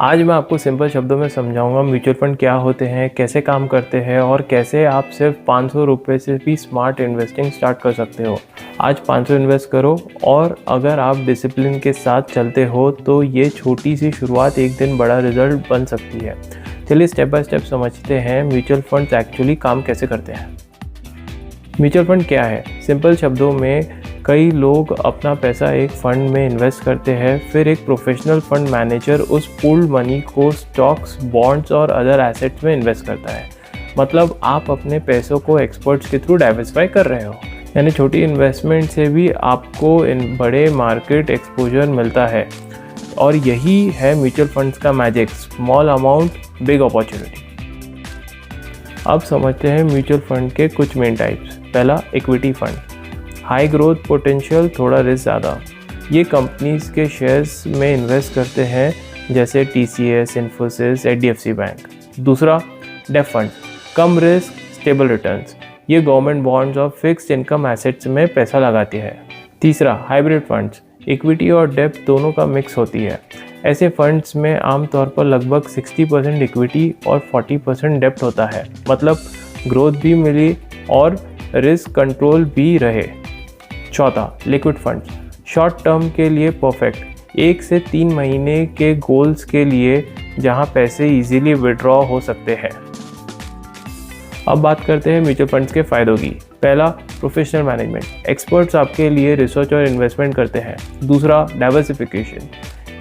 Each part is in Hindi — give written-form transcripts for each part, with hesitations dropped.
आज मैं आपको सिंपल शब्दों में समझाऊंगा म्यूचुअल फंड क्या होते हैं, कैसे काम करते हैं और कैसे आप सिर्फ 500 रुपये से भी स्मार्ट इन्वेस्टिंग स्टार्ट कर सकते हो। आज 500 इन्वेस्ट करो और अगर आप डिसिप्लिन के साथ चलते हो तो ये छोटी सी शुरुआत एक दिन बड़ा रिजल्ट बन सकती है। चलिए स्टेप बाय स्टेप समझते हैं म्यूचुअल फंड्स एक्चुअली काम कैसे करते हैं। म्यूचुअल फंड क्या है? सिंपल शब्दों में कई लोग अपना पैसा एक फंड में इन्वेस्ट करते हैं, फिर एक प्रोफेशनल फंड मैनेजर उस पूल्ड मनी को स्टॉक्स, बॉन्ड्स और अदर एसेट्स में इन्वेस्ट करता है। मतलब आप अपने पैसों को एक्सपर्ट्स के थ्रू डाइवर्सिफाई कर रहे हो, यानी छोटी इन्वेस्टमेंट से भी आपको इन बड़े मार्केट एक्सपोजर मिलता है। और यही है म्यूचुअल फंड्स का magic, small amount big opportunity. अब समझते हैं म्यूचुअल फंड के कुछ मेन टाइप्स। पहला, equity fund, high growth potential, थोड़ा रिस्क ज़्यादा। ये कंपनीज के शेयर्स में इन्वेस्ट करते हैं जैसे TCS, इन्फोसिस, HDFC बैंक। दूसरा, डेब्ट फंड, कम रिस्क, स्टेबल रिटर्न्स। ये गवर्नमेंट बॉन्ड्स और फिक्स्ड इनकम एसेट्स में पैसा लगाती है। तीसरा, हाइब्रिड फंड्स, इक्विटी और डेब्ट दोनों का मिक्स होती है। ऐसे फंड्स में आमतौर पर लगभग 60% इक्विटी और 40% डेब्ट होता है, मतलब ग्रोथ भी मिली और रिस्क कंट्रोल भी रहे। चौथा, लिक्विड फंड्स, शॉर्ट टर्म के लिए परफेक्ट, 1 से 3 महीने के गोल्स के लिए जहां पैसे इजीली विड्रॉ हो सकते हैं। अब बात करते हैं म्यूचुअल फंड्स के फ़ायदों की। पहला, प्रोफेशनल मैनेजमेंट, एक्सपर्ट्स आपके लिए रिसर्च और इन्वेस्टमेंट करते हैं। दूसरा, डाइवर्सिफिकेशन,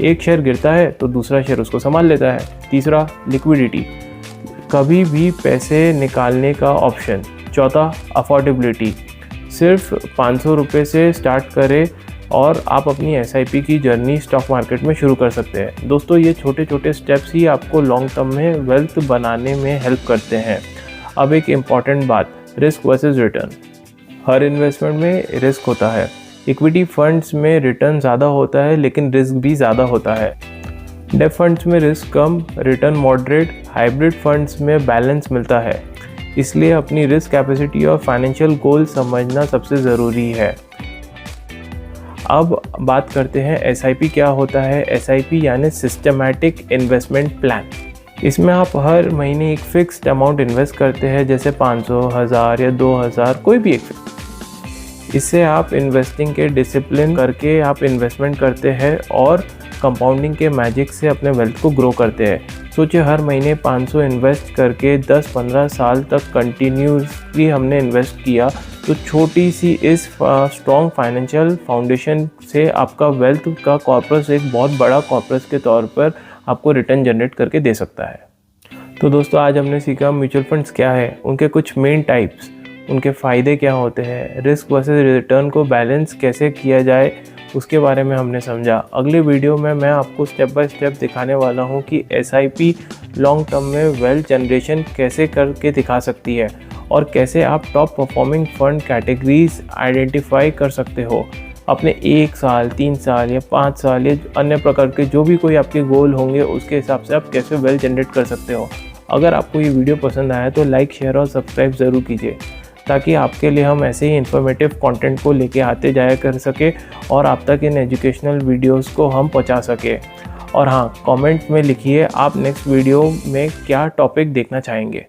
एक शेयर गिरता है तो दूसरा शेयर उसको संभाल लेता है। तीसरा, लिक्विडिटी, कभी भी पैसे निकालने का ऑप्शन। चौथा, अफोर्डेबिलिटी, सिर्फ 500 रुपये से स्टार्ट करें और आप अपनी SIP की जर्नी स्टॉक मार्केट में शुरू कर सकते हैं। दोस्तों, ये छोटे छोटे स्टेप्स ही आपको लॉन्ग टर्म में वेल्थ बनाने में हेल्प करते हैं। अब एक इम्पॉर्टेंट बात, रिस्क वर्सेस रिटर्न। हर इन्वेस्टमेंट में रिस्क होता है। इक्विटी फंड्स में रिटर्न ज़्यादा होता है लेकिन रिस्क भी ज़्यादा होता है। डेब्ट फंड्स में रिस्क कम, रिटर्न मॉडरेट। हाइब्रिड फंड्स में बैलेंस मिलता है। इसलिए अपनी रिस्क कैपेसिटी और फाइनेंशियल गोल समझना सबसे ज़रूरी है। अब बात करते हैं SIP क्या होता है। SIP यानी सिस्टमैटिक इन्वेस्टमेंट प्लान। इसमें आप हर महीने एक फिक्स्ड अमाउंट इन्वेस्ट करते हैं, जैसे 500, 1000 या 2000, कोई भी एक। इससे आप इन्वेस्टिंग के डिसिप्लिन करके आप इन्वेस्टमेंट करते हैं और कंपाउंडिंग के मैजिक से अपने वेल्थ को ग्रो करते हैं। सोचिए, हर महीने 500 इन्वेस्ट करके 10-15 साल तक कंटिन्यूसली हमने इन्वेस्ट किया, तो छोटी सी इस स्ट्रॉन्ग फाइनेंशियल फाउंडेशन से आपका वेल्थ का कॉर्पस एक बहुत बड़ा कॉर्पस के तौर पर आपको रिटर्न जनरेट करके दे सकता है। तो दोस्तों, आज हमने सीखा म्यूचुअल फंड्स क्या है, उनके कुछ मेन टाइप्स, उनके फ़ायदे क्या होते हैं, रिस्क वर्सेस रिटर्न को बैलेंस कैसे किया जाए, उसके बारे में हमने समझा। अगले वीडियो में मैं आपको स्टेप बाय स्टेप दिखाने वाला हूं कि SIP लॉन्ग टर्म में वेल्थ जनरेशन कैसे करके दिखा सकती है और कैसे आप top performing fund categories identify कर सकते हो। अपने 1 साल, 3 साल या 5 साल या अन्य प्रकार के जो भी कोई आपके गोल होंगे, उसके हिसाब से आप कैसे वेल्थ जनरेट कर सकते हो। अगर आपको ये वीडियो पसंद आया तो लाइक, शेयर और सब्सक्राइब ज़रूर कीजिए, ताकि आपके लिए हम ऐसे ही इन्फॉर्मेटिव कंटेंट को लेके आते जाया कर सके और आप तक इन एजुकेशनल वीडियोस को हम पहुंचा सके। और हाँ, कमेंट में लिखिए आप नेक्स्ट वीडियो में क्या टॉपिक देखना चाहेंगे।